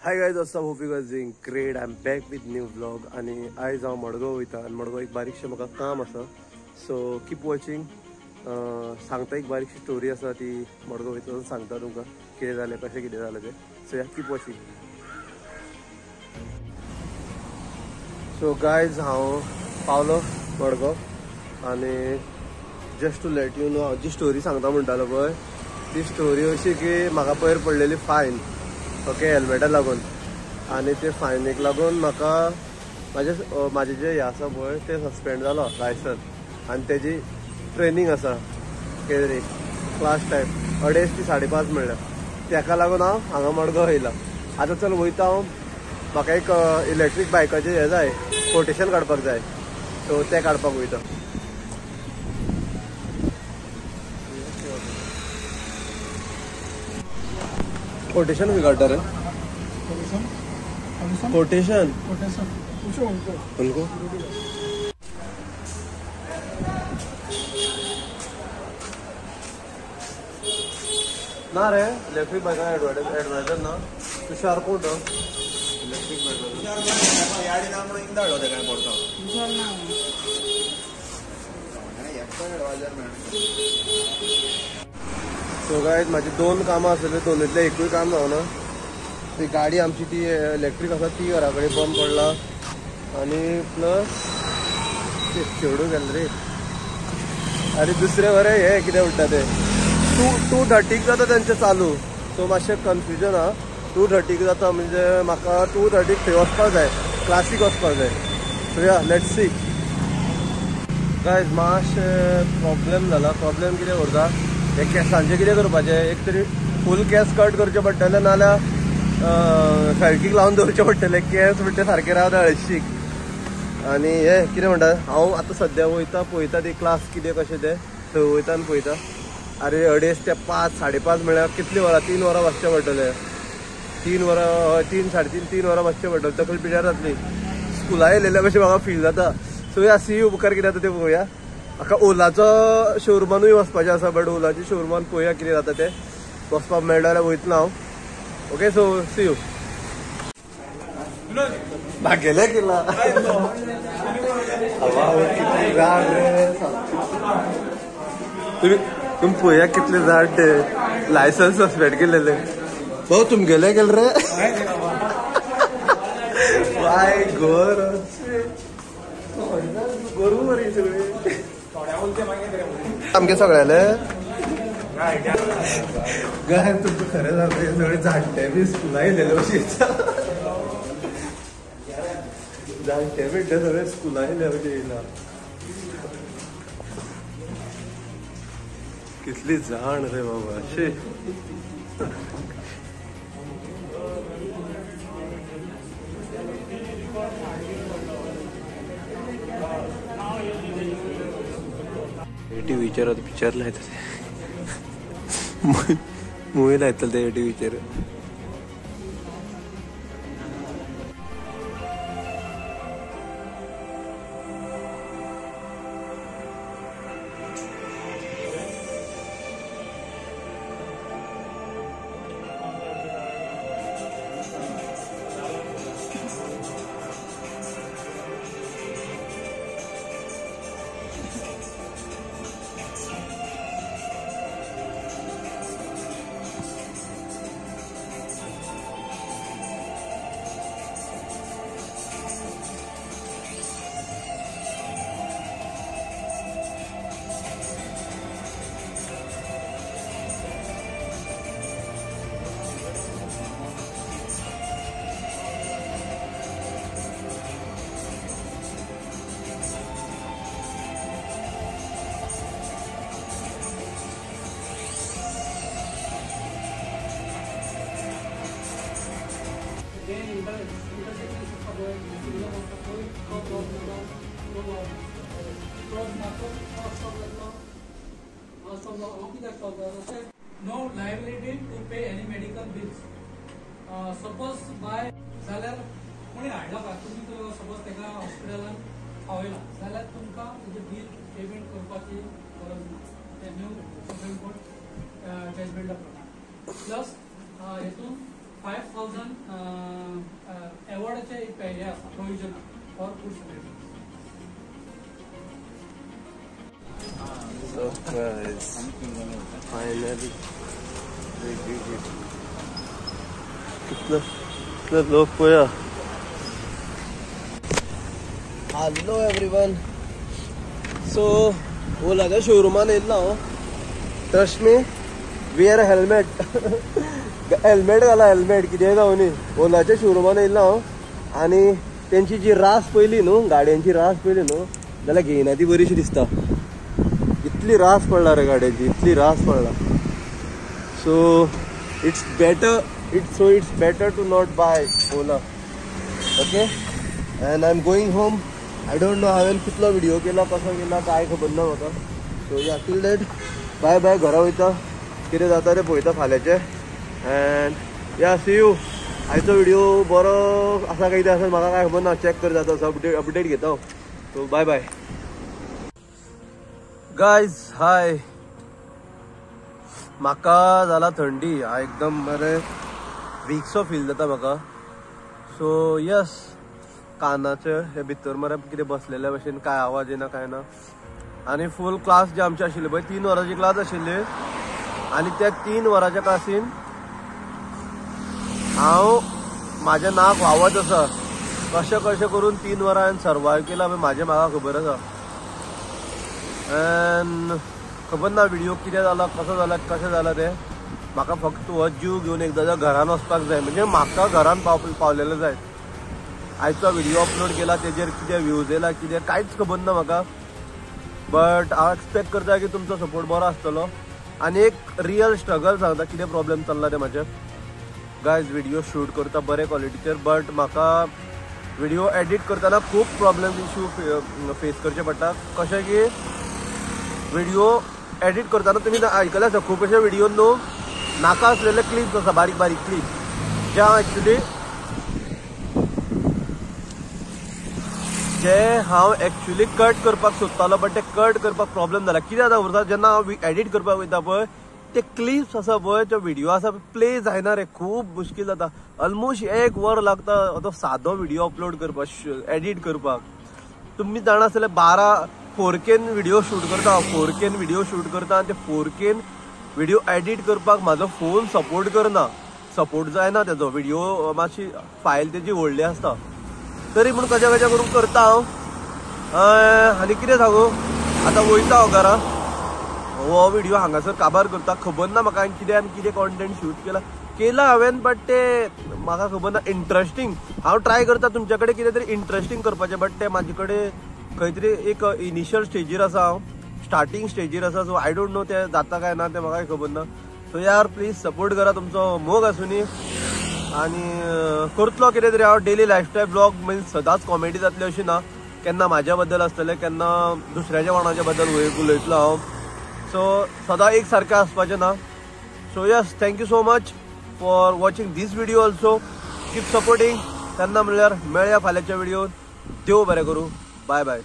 Hi guys, what's up, hope you guys doing great. I am back with new vlog. आणि आयज हांव मडगांव वयता आनी मडगांव एक बारीकशें म्हाका काम आसा. So keep watching. सांगता एक बारीकशी स्टोरी आसा, ती मडगांव वयता सांगता तुमकां कितें जालें, कशें कितें जालें तें. सो या, कीप वॉचिंग. सो गायज हांव पावलो मडगांव आनी just to let you know, हांव जी स्टोरी सांगता म्हणटालो पळय ती स्टोरी अशी की म्हाका पयर पडलेली फायन, ओके, हेल्मेटाक लागून. आनी ते फायनीक लागून म्हाका म्हाजें जें हें आसा पळय तें सस्पेंड जालो लायसन. आनी तेजी ट्रेनींग आसा कितें तरी क्लास टायप 2:30 ते 5:30 म्हणल्यार. तेका लागून हांव हांगा मडगांव येयला. आतां चल वयता हांव. म्हाका एक इलेक्ट्रीक बायकाचें हें जाय, कोटेशन काडपाक जाय. सो तें काडपाक वयता. कोटेशन खंय काडटा रे? कोटेशन उनको ना रे, इलेक्ट्रिक बायका एडवायजर ना तुषार कोण तो इलेक्ट्रिक बायक याडी ना म्हणून इंदा हाडो काय पडतो सो गायज म्हाजी 2 कामां आसलेली, दोनीतलें एकूय काम जावना. ती गाडी आमची ती इलेक्ट्रीक आसा ती घरा कडेन बंद पडला. आनी प्लस ते शेवडू गेले रे. आनी दुसरें बरें हें कितें म्हणटा ते 2:30 जाता तेंचें चालू. सो मातशें कन्फ्युजन आहा. 2:30 जाता म्हणजे म्हाका 2:30 थंय वचपाक जाय, क्लासीक वचपाक जाय. सो या, लेट्स सी. गायज मातशें प्रॉब्लेम जाला. प्रॉब्लेम कितें करता, हे केसांचें कितें करपाचें, एक तरी फूल केस कट करचे पडटले, नाल्यार फॅल्कीक लावन दवरचे पडटले. केस म्हणटा सारके रावता हळशीक. आनी हे कितें म्हणटा, हांव आतां सद्या वयता पळयता ती क्लास कितें कशें तें थंय वयता आनी पळयता. अरे 2:30 ते 5, 5:30 म्हळ्यार कितलीं वरां, 3 वरां बसचें पडटलें. 3 वरां, 3, 3.5 वरां बसचें पडटलें. तकली पिड्यार जातली. स्कुला येयलेल्या कशें म्हाका फील जाता. सो या, सी उपकार कितें जाता तें पळोवया. म्हाका ओलाचो शोरुमानूय वचपाचें आसा, बट ओलाच्या शोरुमान पळोवया कितें जाता तें. वचपाक मेळटा जाल्यार वयतलो हांव. Okay, so see you. भागेले केला तुम्ही पळोवया कितले जाण ते लायसन्स सस्पेंड केलेले. भाऊ तुमगेले गेले रे. बाय गोर गोरू मरी सगळे आमगे सगळ्याले गाय. तुमचं खरं जाते सगळे जाणटे बी स्कुला येयलेले अशी जाणटे बिड्डे सगळे स्कुला येयले अशें येयला. कितली जाण रे बाबा अशे. टीव्हीचेर पिक्चर लायता ते मुवी लायतले ते टीव्हीचेर. No liability to pay any medical bills. Suppose by जाल्यार कोणी हाडला का तुम्ही तो सपोज तेका हॉस्पिटलान पावयला जाल्यार तुमकां तेजे बिल पेमेंट करपाची गरज ना. ते न्यू सुप्रीम कोर्ट जजमेंटा प्रमाण. प्लस हेतून 5,000 हे आसा provision for food security. So guys, finally we did it. कितना लोग पोया. Hello everyone. So ओलाच्या शोरूमान येयला हांव. Trust me, wear a helmet. Helmet घाला, हेल्मेट कितेंय जावं न्ही. ओलाच्या शोरूमान येयला हांव आनी तेंची जी रास पयली न्हू, गाडयांची रास पयली न्हू जाल्यार घेयना ती बरीशी दिसता. इतली रास पडला रे गाडयांची, इतली रास पडला. So it's better to not buy Ola. Okay, and I am going home. I don't know हांवें कितलो व्हिडिओ केला, कसो केला काय खबर ना म्हाका. सो या टील दॅट बाय बाय. घरा वयता, कितें जाता तें पळयता फाल्यांचें. एंड या सी यू. आयचो व्हिडिओ बरो आसा काय कितें आसा म्हाका काय खबर ना. चॅक कर जाता, अपडेट घेता. So bye bye guys. Hi, म्हाका जाला थंडी. एकदम बरें वीकसो फील जाता म्हाका. सो यस, कानाचे हे भितर मरे कितें बसलेल्या भशेन काय आवाज येना काय ना. आनी फूल क्लास जे आमची आशिल्ली पळय, 3 वरांची क्लास आशिल्ली. आनी त्या 3 वरांच्या क्लासीन हांव म्हाजें नाक व्हांवत आसा. कशें करून 3 वरां हांवें सर्वायव केला म्हाजें म्हाका खबर आसा. एंड खबर ना व्हिडिओ कितें जाला, कसो जाला, कशें जाला तें. म्हाका फक्त हो जीव घेवन एकदां घरान वचपाक जाय. म्हणजे म्हाका घरान पावलेलो जाय. आयचो व्हिडिओ अपलोड केला, तेजेर कितें व्ह्यूज येयला कितें कांयच खबर ना म्हाका. बट हांव एक्सपेक्ट करता की तुमचो सपोर्ट बरो आसतलो. आनी एक रियल स्ट्रगल सांगता कितें प्रॉब्लेम चल्ला तें म्हाजें. गायज व्हिडिओ शूट करता बरे क्वॉलिटीचेर, बट म्हाका व्हिडिओ एडिट करतना खूब प्रॉब्लेम इश्यू फेस करचे पडटा. कशें की व्हिडिओ एडिट करतना तुमी आयकलें आसा खूब अशे व्हिडिओन न्हू नाका आसलेले क्लिप्स आसा, बारीक बारीक क्लिप्स जे हांव एक्चुली कट करपाक सोदतालो. बट ते कट करपाक प्रॉब्लेम जाला. कितें जाता उरता जेन्ना हांव एडिट करपाक वयता पळय, ते क्लिप्स आसा पळय, तो व्हिडिओ आसा प्ले जायना रे. खूब मुश्कील जाता. ऑलमोस्ट 1 वर लागता तो सादो व्हिडिओ अपलोड करपाक, एडिट करपाक. तुमी जाणा आसतले 4K व्हिडिओ शूट करता. 4K व्हिडिओ शूट करता आनी ते 4K व्हिडिओ एडिट करपाक म्हाजो फोन सपोर्ट करना. सपोर्ट जायना तेजो. व्हिडिओ मातशी फायल तेजी व्हडली आसता. तरी पूण कशें करून करता हांव. आनी कितें सांगू, आतां वयता हांव घरा. हो व्हिडिओ हांगासर काबार करता. खबर ना म्हाका कितें कॉन्टेंट शूट केला हांवें, बट ते म्हाका खबर ना. इंट्रस्टींग हांव ट्राय करता तुमचे कडेन कितें तरी इंट्रस्टींग करपाचें, बट ते म्हाजे कडेन खंय तरी एक इनिशियल स्टेजीर आसा, हांव स्टार्टींग स्टेजीर आसा. सो आय डोंट नो ते जाता काय ना ते म्हाका खबर ना. सो यार प्लीज सपोर्ट करा. तुमचो मोग आसूं न्ही. आनी करतलो कितें तरी हांव डेली लायफस्टायल ब्लॉग. मिन्स सदांच कॉमेडी जातली अशी ना. केन्ना म्हाज्या बद्दल आसतलें, केन्ना दुसऱ्याच्या कोणाच्या बद्दल उलयतलो हांव. सो सदां एक सारकें आसपाचें ना. So yes, thank you so much for watching this video also. Keep supporting. तेन्ना म्हणल्यार मेळया फाल्यांच्या व्हिडिओन. देव बरें करूं. Bye bye.